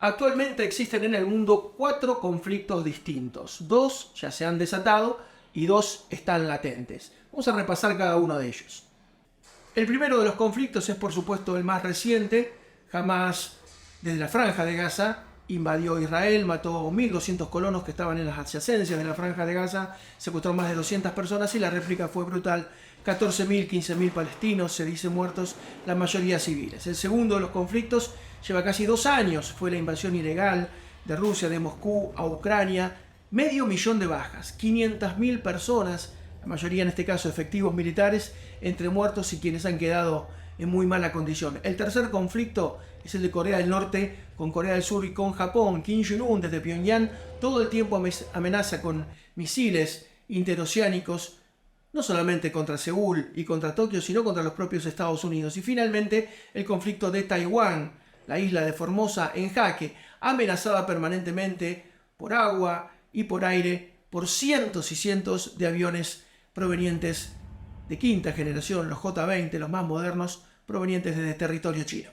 Actualmente existen en el mundo 4 conflictos distintos. 2 ya se han desatado y 2 están latentes. Vamos a repasar cada uno de ellos. El primero de los conflictos es por supuesto el más reciente. Hamás, desde la Franja de Gaza, invadió Israel, mató 1.200 colonos que estaban en las adyacencias de la Franja de Gaza, secuestró más de 200 personas y la réplica fue brutal. 14.000, 15.000 palestinos, se dice muertos, la mayoría civiles. El segundo de los conflictos lleva casi 2 años, fue la invasión ilegal de Rusia, de Moscú a Ucrania, 500.000 de bajas, 500.000 personas, la mayoría en este caso efectivos militares, entre muertos y quienes han quedado en muy mala condición. El tercer conflicto es el de Corea del Norte con Corea del Sur y con Japón. Kim Jong-un desde Pyongyang todo el tiempo amenaza con misiles interoceánicos, no solamente contra Seúl y contra Tokio, sino contra los propios Estados Unidos. Y finalmente el conflicto de Taiwán, la isla de Formosa en jaque, amenazada permanentemente por agua y por aire por cientos y cientos de aviones provenientes de quinta generación, los J-20, los más modernos, provenientes desde territorio chino.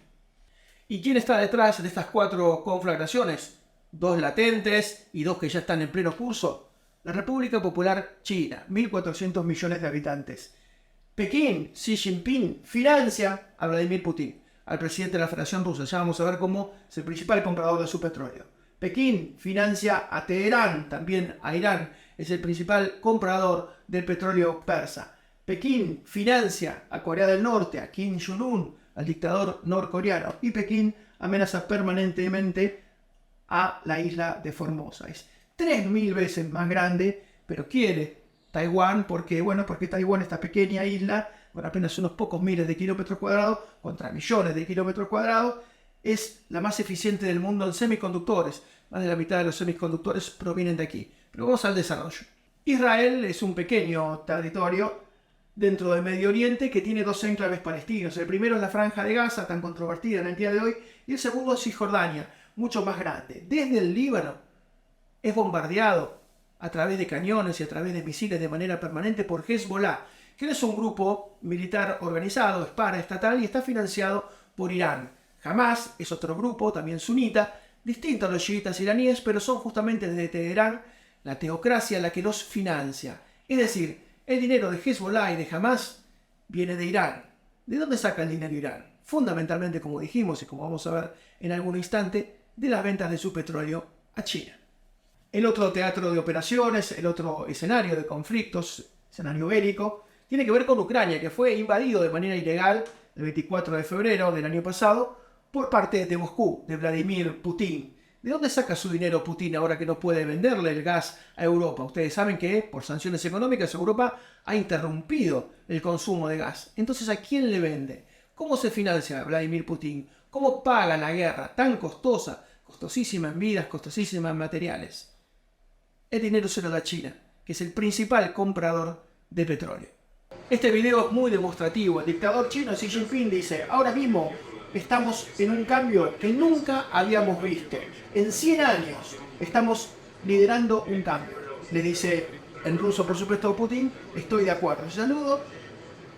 ¿Y quién está detrás de estas 4 conflagraciones? 2 latentes y 2 que ya están en pleno curso. La República Popular China, 1.400 millones de habitantes. Pekín, Xi Jinping, financia a Vladimir Putin, al presidente de la Federación Rusa. Ya vamos a ver cómo es el principal comprador de su petróleo. Pekín financia a Teherán, también a Irán, es el principal comprador del petróleo persa. Pekín financia a Corea del Norte, a Kim Jong-un, al dictador norcoreano. Y Pekín amenaza permanentemente a la isla de Formosa. Es 3.000 veces más grande, pero quiere Taiwán porque Taiwán, esta pequeña isla, con apenas unos pocos miles de kilómetros cuadrados, contra millones de kilómetros cuadrados, es la más eficiente del mundo en semiconductores. Más de la mitad de los semiconductores provienen de aquí. Pero vamos al desarrollo. Israel es un pequeño territorio dentro del Medio Oriente que tiene 2 enclaves palestinos. El primero es la Franja de Gaza, tan controvertida en el día de hoy, y el segundo es Cisjordania, mucho más grande. Desde el Líbano es bombardeado a través de cañones y a través de misiles de manera permanente por Hezbollah, que es un grupo militar organizado, es paraestatal y está financiado por Irán. Hamás es otro grupo, también sunita, distinto a los chiitas iraníes, pero son justamente desde Teherán la teocracia la que los financia. Es decir, el dinero de Hezbollah y de Hamás viene de Irán. ¿De dónde saca el dinero Irán? Fundamentalmente, como dijimos y como vamos a ver en algún instante, de las ventas de su petróleo a China. El otro teatro de operaciones, el otro escenario de conflictos, escenario bélico, tiene que ver con Ucrania, que fue invadido de manera ilegal el 24 de febrero del año pasado por parte de Moscú, de Vladimir Putin. ¿De dónde saca su dinero Putin ahora que no puede venderle el gas a Europa? Ustedes saben que por sanciones económicas Europa ha interrumpido el consumo de gas. Entonces, ¿a quién le vende? ¿Cómo se financia Vladimir Putin? ¿Cómo paga la guerra tan costosa, costosísima en vidas, costosísima en materiales? El dinero se lo da China, que es el principal comprador de petróleo. Este video es muy demostrativo. El dictador chino Xi Jinping dice: ahora mismo estamos en un cambio que nunca habíamos visto. En 100 años estamos liderando un cambio. Le dice en ruso, por supuesto, Putin: estoy de acuerdo. Saludo,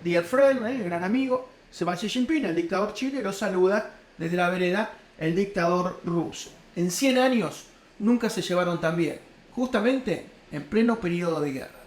dear friend, gran amigo. Se va Xi Jinping, el dictador chino, y lo saluda desde la vereda el dictador ruso. En 100 años nunca se llevaron tan bien, justamente en pleno periodo de guerra.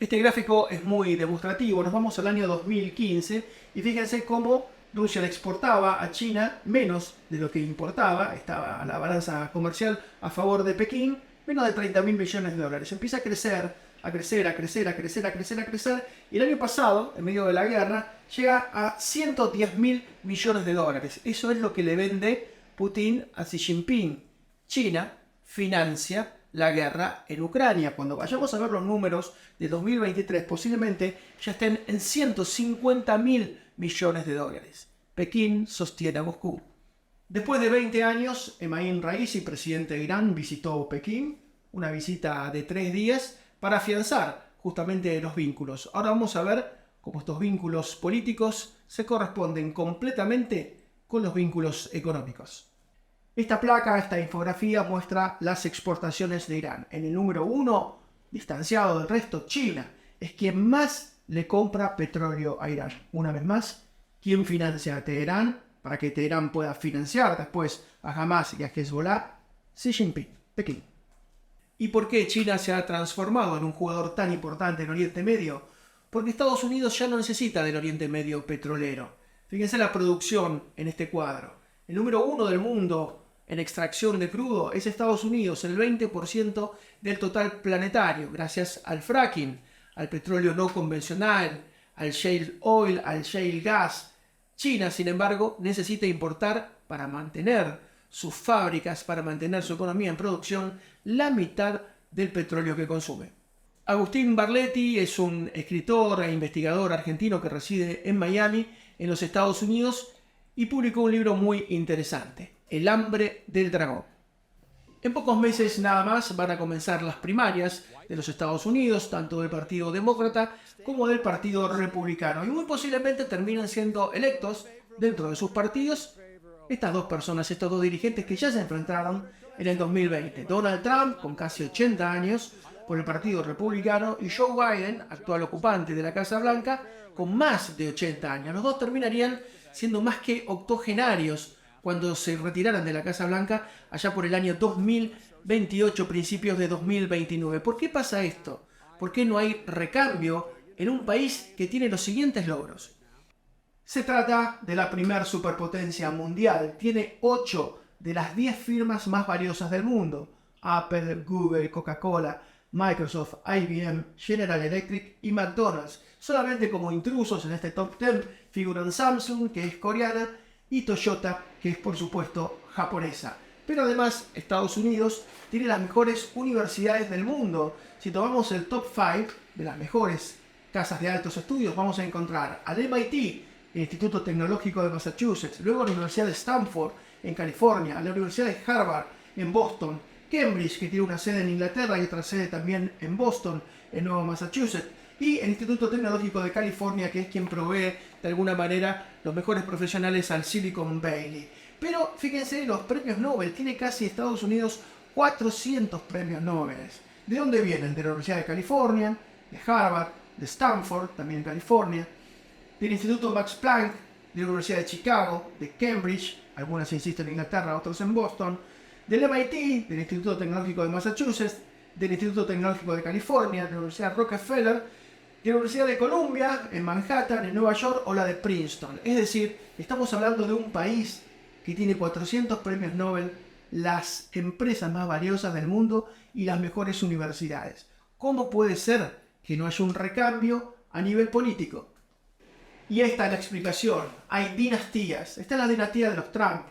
Este gráfico es muy demostrativo. Nos vamos al año 2015 y fíjense cómo Rusia le exportaba a China menos de lo que importaba. Estaba la balanza comercial a favor de Pekín, menos de 30.000 millones de dólares. Empieza a crecer, a crecer, a crecer, a crecer, a crecer, a crecer. Y el año pasado, en medio de la guerra, llega a 110.000 millones de dólares. Eso es lo que le vende Putin a Xi Jinping. China financia la guerra en Ucrania. Cuando vayamos a ver los números de 2023, posiblemente ya estén en 150.000 millones de dólares. Pekín sostiene a Moscú. Después de 20 años, Ebrahim Raisi, presidente de Irán, visitó Pekín, una visita de 3 días para afianzar justamente los vínculos. Ahora vamos a ver cómo estos vínculos políticos se corresponden completamente con los vínculos económicos. Esta placa, esta infografía muestra las exportaciones de Irán. En el número 1, distanciado del resto, China es quien más le compra petróleo a Irán. Una vez más, ¿quién financia a Teherán? para que Teherán pueda financiar después a Hamas y a Hezbollah? Xi Jinping, Pekín. ¿Y por qué China se ha transformado en un jugador tan importante en Oriente Medio? Porque Estados Unidos ya no necesita del Oriente Medio petrolero. Fíjense la producción en este cuadro. El número 1 del mundo en extracción de crudo es Estados Unidos, el 20% del total planetario, gracias al fracking, al petróleo no convencional, al shale oil, al shale gas. China, sin embargo, necesita importar para mantener sus fábricas, para mantener su economía en producción, la mitad del petróleo que consume. Agustín Barletti es un escritor e investigador argentino que reside en Miami, en los Estados Unidos, y publicó un libro muy interesante, El hambre del dragón. En pocos meses nada más van a comenzar las primarias de los Estados Unidos, tanto del Partido Demócrata como del Partido Republicano, y muy posiblemente terminen siendo electos dentro de sus partidos estas dos personas, estos dos dirigentes que ya se enfrentaron en el 2020. Donald Trump, con casi 80 años, por el Partido Republicano, y Joe Biden, actual ocupante de la Casa Blanca, con más de 80 años. Los dos terminarían siendo más que octogenarios cuando se retiraran de la Casa Blanca allá por el año 2028, principios de 2029. ¿Por qué pasa esto? ¿Por qué no hay recambio en un país que tiene los siguientes logros? Se trata de la primer superpotencia mundial. Tiene 8 de las 10 firmas más valiosas del mundo. Apple, Google, Coca-Cola, Microsoft, IBM, General Electric y McDonald's. Solamente como intrusos en este top 10 figuran Samsung, que es coreana, y Toyota, que es por supuesto japonesa. Pero además Estados Unidos tiene las mejores universidades del mundo. Si tomamos el top 5 de las mejores casas de altos estudios, vamos a encontrar al MIT, el Instituto Tecnológico de Massachusetts, luego la Universidad de Stanford en California, la Universidad de Harvard en Boston, Cambridge, que tiene una sede en Inglaterra y otra sede también en Boston, en Nuevo Massachusetts, y el Instituto Tecnológico de California, que es quien provee de alguna manera los mejores profesionales al Silicon Valley. Pero fíjense, los premios Nobel, tiene casi Estados Unidos 400 premios Nobel. ¿De dónde vienen? De la Universidad de California, de Harvard, de Stanford, también en California, del Instituto Max Planck, de la Universidad de Chicago, de Cambridge, algunas insisto en Inglaterra, otros en Boston, del MIT, del Instituto Tecnológico de Massachusetts, del Instituto Tecnológico de California, de la Universidad Rockefeller, de la Universidad de Columbia, en Manhattan, en Nueva York, o la de Princeton. Es decir, estamos hablando de un país que tiene 400 premios Nobel, las empresas más valiosas del mundo y las mejores universidades. ¿Cómo puede ser que no haya un recambio a nivel político? Y esta es la explicación. Hay dinastías. Esta es la dinastía de los Trump,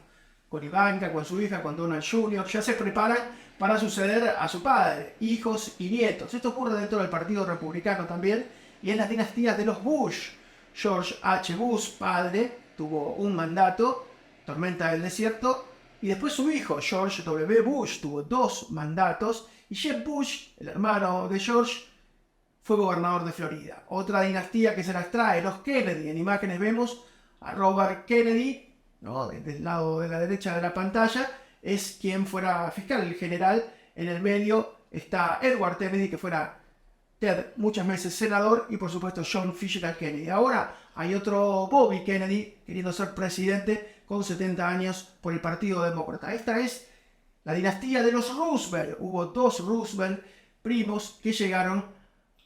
con Ivanka, con su hija, con Donald Jr. Ya se preparan para suceder a su padre, hijos y nietos. Esto ocurre dentro del Partido Republicano también, y en las dinastías de los Bush. George H. Bush, padre, tuvo un mandato, tormenta del desierto, y después su hijo, George W. Bush, tuvo 2 mandatos, y Jeb Bush, el hermano de George, fue gobernador de Florida. Otra dinastía que se las trae, los Kennedy. En imágenes vemos a Robert Kennedy, ¿no?, del lado de la derecha de la pantalla, es quien fuera fiscal general. En el medio está Edward Kennedy, que fuera Ted muchas veces senador, y por supuesto John Fitzgerald Kennedy. Ahora hay otro Bobby Kennedy queriendo ser presidente con 70 años por el Partido Demócrata. Esta es la dinastía de los Roosevelt. Hubo 2 Roosevelt primos que llegaron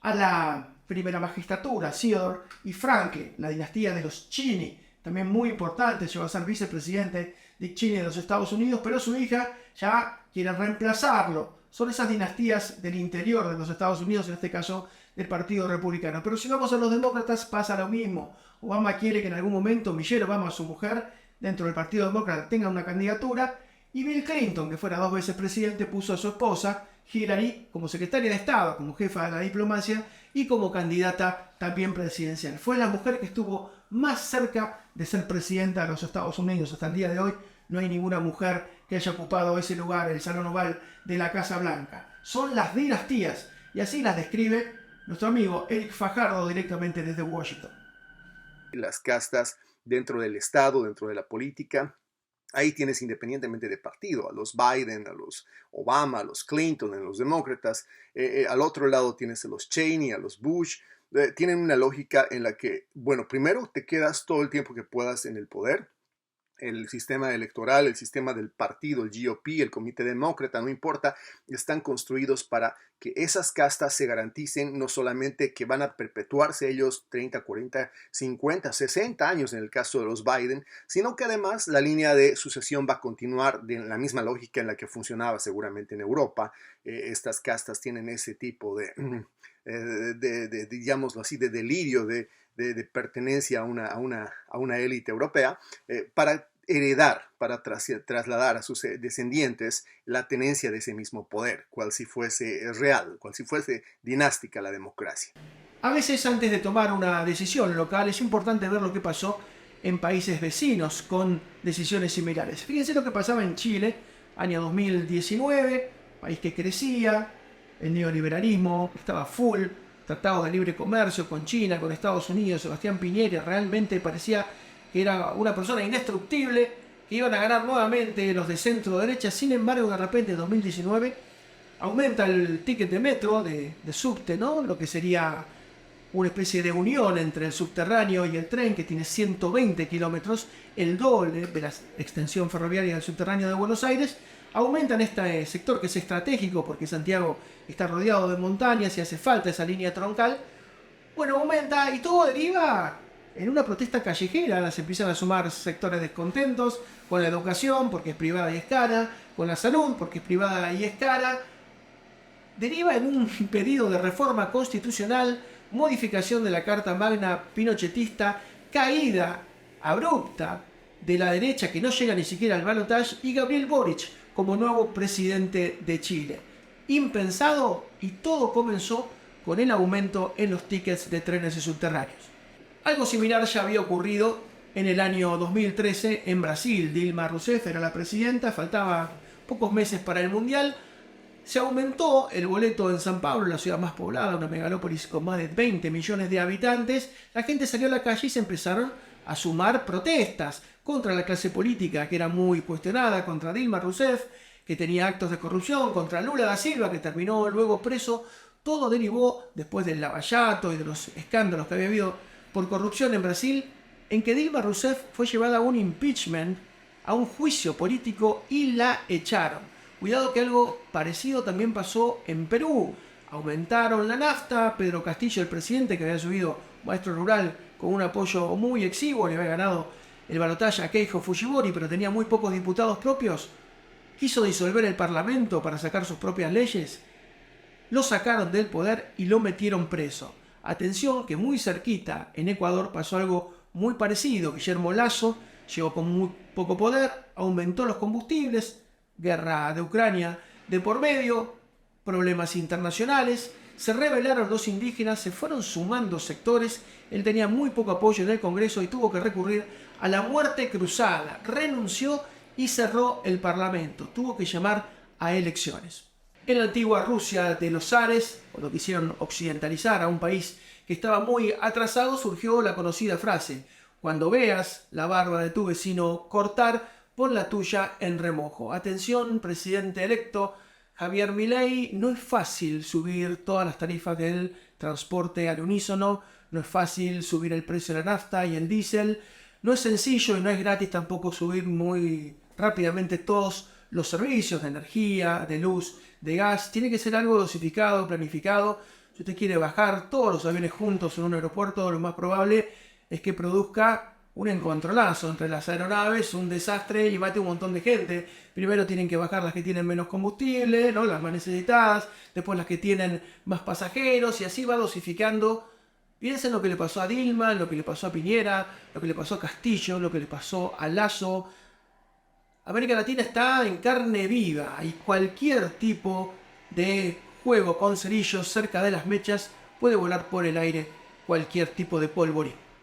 a la primera magistratura, Theodore y Franklin. La dinastía de los Cheney, también muy importante, llegó a ser vicepresidente Dick Cheney de los Estados Unidos, pero su hija ya quiere reemplazarlo. Son esas dinastías del interior de los Estados Unidos, en este caso del Partido Republicano. Pero si vamos a los demócratas, pasa lo mismo. Obama quiere que en algún momento Michelle Obama, su mujer, dentro del Partido Demócrata, tenga una candidatura, y Bill Clinton, que fuera 2 veces presidente, puso a su esposa Hillary como secretaria de Estado, como jefa de la diplomacia y como candidata también presidencial. Fue la mujer que estuvo más cerca de ser presidenta de los Estados Unidos. Hasta el día de hoy no hay ninguna mujer que haya ocupado ese lugar, el Salón Oval de la Casa Blanca. Son las dinastías, y así las describe nuestro amigo Eric Fajardo directamente desde Washington. Las castas dentro del Estado, dentro de la política. Ahí tienes, independientemente de partido, a los Biden, a los Obama, a los Clinton, a los demócratas. Al otro lado tienes a los Cheney, a los Bush. Tienen una lógica en la que, bueno, primero te quedas todo el tiempo que puedas en el poder. el sistema electoral, el sistema del partido, el GOP, el Comité Demócrata, no importa, están construidos para que esas castas se garanticen no solamente que van a perpetuarse ellos 30, 40, 50, 60 años en el caso de los Biden, sino que además la línea de sucesión va a continuar de la misma lógica en la que funcionaba seguramente en Europa. Estas castas tienen ese tipo digámoslo así, de delirio, de pertenencia a una élite europea, para heredar, para trasladar a sus descendientes la tenencia de ese mismo poder, cual si fuese real, cual si fuese dinástica la democracia. A veces antes de tomar una decisión local es importante ver lo que pasó en países vecinos con decisiones similares. Fíjense lo que pasaba en Chile, año 2019, país que crecía, el neoliberalismo estaba full, tratado de libre comercio con China, con Estados Unidos. Sebastián Piñera realmente parecía que era una persona indestructible, que iban a ganar nuevamente los de centro derecha. Sin embargo, de repente en 2019 aumenta el ticket de metro, de subte, ¿no? Lo que sería una especie de unión entre el subterráneo y el tren, que tiene 120 kilómetros, el doble de la extensión ferroviaria del subterráneo de Buenos Aires. Aumenta en este sector que es estratégico porque Santiago está rodeado de montañas y hace falta esa línea troncal. Bueno, aumenta y todo deriva en una protesta callejera. Se empiezan a sumar sectores descontentos con la educación porque es privada y es cara, con la salud porque es privada y es cara. Deriva en un pedido de reforma constitucional, modificación de la Carta Magna pinochetista, caída abrupta de la derecha que no llega ni siquiera al balotaje, y Gabriel Boric como nuevo presidente de Chile. Impensado, y todo comenzó con el aumento en los tickets de trenes y subterráneos. Algo similar ya había ocurrido en el año 2013 en Brasil. Dilma Rousseff era la presidenta, faltaban pocos meses para el Mundial. Se aumentó el boleto en San Pablo, la ciudad más poblada, una megalópolis con más de 20 millones de habitantes. La gente salió a la calle y se empezaron a sumar protestas contra la clase política, que era muy cuestionada, contra Dilma Rousseff, que tenía actos de corrupción, contra Lula da Silva, que terminó luego preso. Todo derivó, después del lavallato y de los escándalos que había habido por corrupción en Brasil, en que Dilma Rousseff fue llevada a un impeachment, a un juicio político, y la echaron. Cuidado que algo parecido también pasó en Perú. Aumentaron la nafta. Pedro Castillo, el presidente, que había subido maestro rural con un apoyo muy exiguo, le había ganado el balotaje a Keiko Fujimori, pero tenía muy pocos diputados propios, quiso disolver el parlamento para sacar sus propias leyes. Lo sacaron del poder y lo metieron preso. Atención que muy cerquita, en Ecuador, pasó algo muy parecido. Guillermo Lasso llegó con muy poco poder, aumentó los combustibles, guerra de Ucrania de por medio, problemas internacionales, se rebelaron los indígenas, se fueron sumando sectores. Él tenía muy poco apoyo en el Congreso y tuvo que recurrir a la muerte cruzada. Renunció y cerró el Parlamento. Tuvo que llamar a elecciones. En la antigua Rusia de los zares, cuando quisieron occidentalizar a un país que estaba muy atrasado, surgió la conocida frase: cuando veas la barba de tu vecino cortar, pon la tuya en remojo. Atención, presidente electo Javier Milei, no es fácil subir todas las tarifas del transporte al unísono, no es fácil subir el precio de la nafta y el diésel, no es sencillo y no es gratis tampoco subir muy rápidamente todos los servicios de energía, de luz, de gas. Tiene que ser algo dosificado, planificado. Si usted quiere bajar todos los aviones juntos en un aeropuerto, lo más probable es que produzca un encontronazo entre las aeronaves, un desastre, y mate un montón de gente. Primero tienen que bajar las que tienen menos combustible, ¿no?, las más necesitadas, después las que tienen más pasajeros, y así va dosificando. Piensen lo que le pasó a Dilma, lo que le pasó a Piñera, lo que le pasó a Castillo, lo que le pasó a Lasso. América Latina está en carne viva y cualquier tipo de juego con cerillos cerca de las mechas puede volar por el aire cualquier tipo de polvorín.